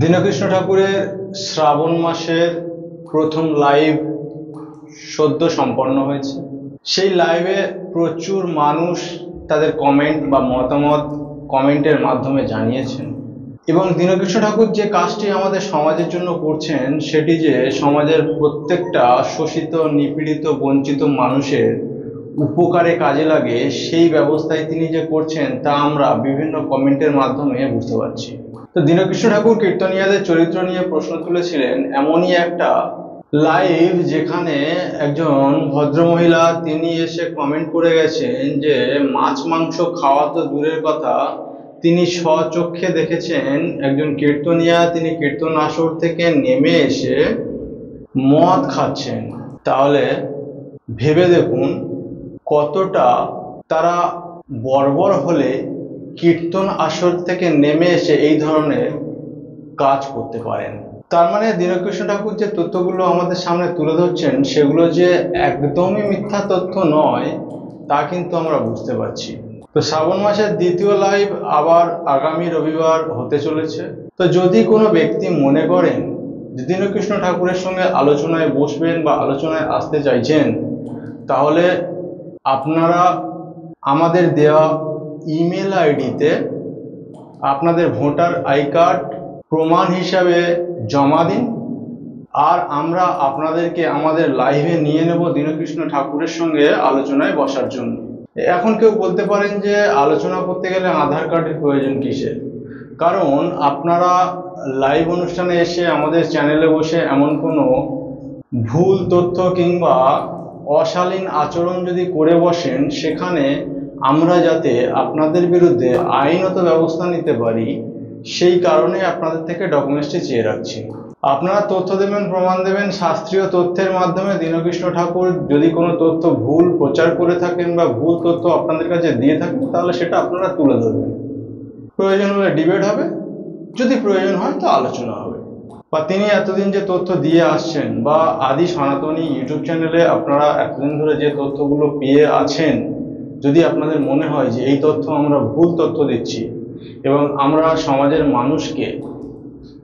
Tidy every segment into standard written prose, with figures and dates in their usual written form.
দীনকৃষ্ণ ঠাকুরের শ্রাবণ মাসের প্রথম লাইভ সদ্য সম্পন্ন হয়েছে। সেই লাইভে প্রচুর মানুষ তাদের কমেন্ট বা মতামত কমেন্টের মাধ্যমে জানিয়েছেন এবং দীনকৃষ্ণ ঠাকুর যে কাজটি আমাদের সমাজের জন্য করছেন সেটি যে সমাজের প্রত্যেকটা শোষিত, নিপীড়িত, বঞ্চিত মানুষের উপকারে কাজে লাগে সেই ব্যবস্থায় তিনি যে করছেন তা আমরা বিভিন্ন কমেন্টের মাধ্যমে বুঝতে পারছি। তো দীনকৃষ্ণ ঠাকুর কীর্তনিয়াদের চরিত্র নিয়ে প্রশ্ন তুলেছিলেন এমনই একটা লাইভ যেখানে একজন ভদ্রমহিলা তিনি এসে কমেন্ট করে গেছেন যে মাছ মাংস খাওয়া তো দূরের কথা, তিনি স্বচক্ষে দেখেছেন একজন কীর্তনিয়া তিনি কীর্তন আসর থেকে নেমে এসে মদ খাচ্ছেন। তাহলে ভেবে দেখুন কতটা তারা বর্বর হলে কীর্তন আসর থেকে নেমে এসে এই ধরনের কাজ করতে পারেন। তার মানে দীনকৃষ্ণ ঠাকুর যে তথ্যগুলো আমাদের সামনে তুলে ধরছেন সেগুলো যে একদমই মিথ্যা তথ্য নয় তা কিন্তু আমরা বুঝতে পারছি। তো শ্রাবণ মাসের দ্বিতীয় লাইভ আবার আগামী রবিবার হতে চলেছে। তো যদি কোনো ব্যক্তি মনে করেন যে দীনকৃষ্ণ ঠাকুরের সঙ্গে আলোচনায় বসবেন বা আলোচনায় আসতে চাইছেন, তাহলে আপনারা আমাদের দেওয়া ইমেল আইডিতে আপনাদের ভোটার আই কার্ড প্রমাণ হিসাবে জমা দিন, আর আমরা আপনাদেরকে আমাদের লাইভে নিয়ে নেব দীনকৃষ্ণ ঠাকুরের সঙ্গে আলোচনায় বসার জন্য। এখন কেউ বলতে পারেন যে আলোচনা করতে গেলে আধার কার্ডের প্রয়োজন কিসের? কারণ আপনারা লাইভ অনুষ্ঠানে এসে আমাদের চ্যানেলে বসে এমন কোনো ভুল তথ্য কিংবা অশালীন আচরণ যদি করে বসেন সেখানে আমরা যাতে আপনাদের বিরুদ্ধে আইনত ব্যবস্থা নিতে পারি সেই কারণে আপনাদের থেকে ডকুমেন্টসটি চেয়ে রাখছি। আপনারা তথ্য দেবেন, প্রমাণ দেবেন, শাস্ত্রীয় তথ্যের মাধ্যমে দীনকৃষ্ণ ঠাকুর যদি কোনো তথ্য ভুল প্রচার করে থাকেন বা ভুল তথ্য আপনাদের কাছে দিয়ে থাকেন তাহলে সেটা আপনারা তুলে ধরবেন। প্রয়োজন হলে ডিবেট হবে, যদি প্রয়োজন হয় তো আলোচনা হবে। বা তিনি এতদিন যে তথ্য দিয়ে আসছেন বা আদি সনাতনী ইউটিউব চ্যানেলে আপনারা এতদিন ধরে যে তথ্যগুলো পেয়ে আছেন, যদি আপনাদের মনে হয় যে এই তথ্য আমরা ভুল তথ্য দিচ্ছি এবং আমরা সমাজের মানুষকে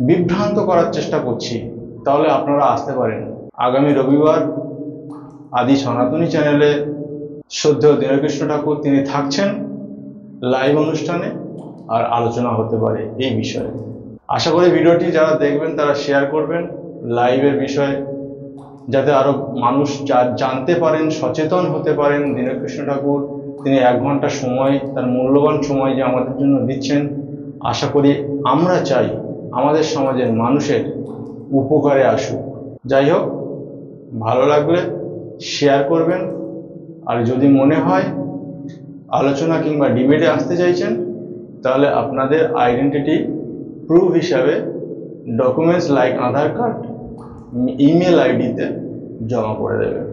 বিভ্রান্ত করার চেষ্টা করছি, তাহলে আপনারা আসতে পারেন আগামী রবিবার আদি সনাতনী চ্যানেলে। শ্রদ্ধেয় দীনকৃষ্ণ ঠাকুর তিনি থাকছেন লাইভ অনুষ্ঠানে, আর আলোচনা হতে পারে এই বিষয়ে। আশা করি ভিডিওটি যারা দেখবেন তারা শেয়ার করবেন লাইভের বিষয়ে, যাতে আরো মানুষ জানতে পারেন, সচেতন হতে পারেন। দীনকৃষ্ণ ঠাকুর তিনি 1 ঘন্টা সময়, তার মূল্যবান সময় যে আমাদের জন্য দিচ্ছেন, আশা করি আমরা চাই আমাদের সমাজের মানুষের উপকারে আসুক। যাই হোক, ভালো লাগলে শেয়ার করবেন, আর যদি মনে হয় আলোচনা কিংবা ডিবেটে আসতে চাইছেন তাহলে আপনাদের আইডেন্টিটি প্রুফ হিসাবে ডকুমেন্টস লাইক আধার কার্ড ইমেল আইডিতে জমা করে দেবেন।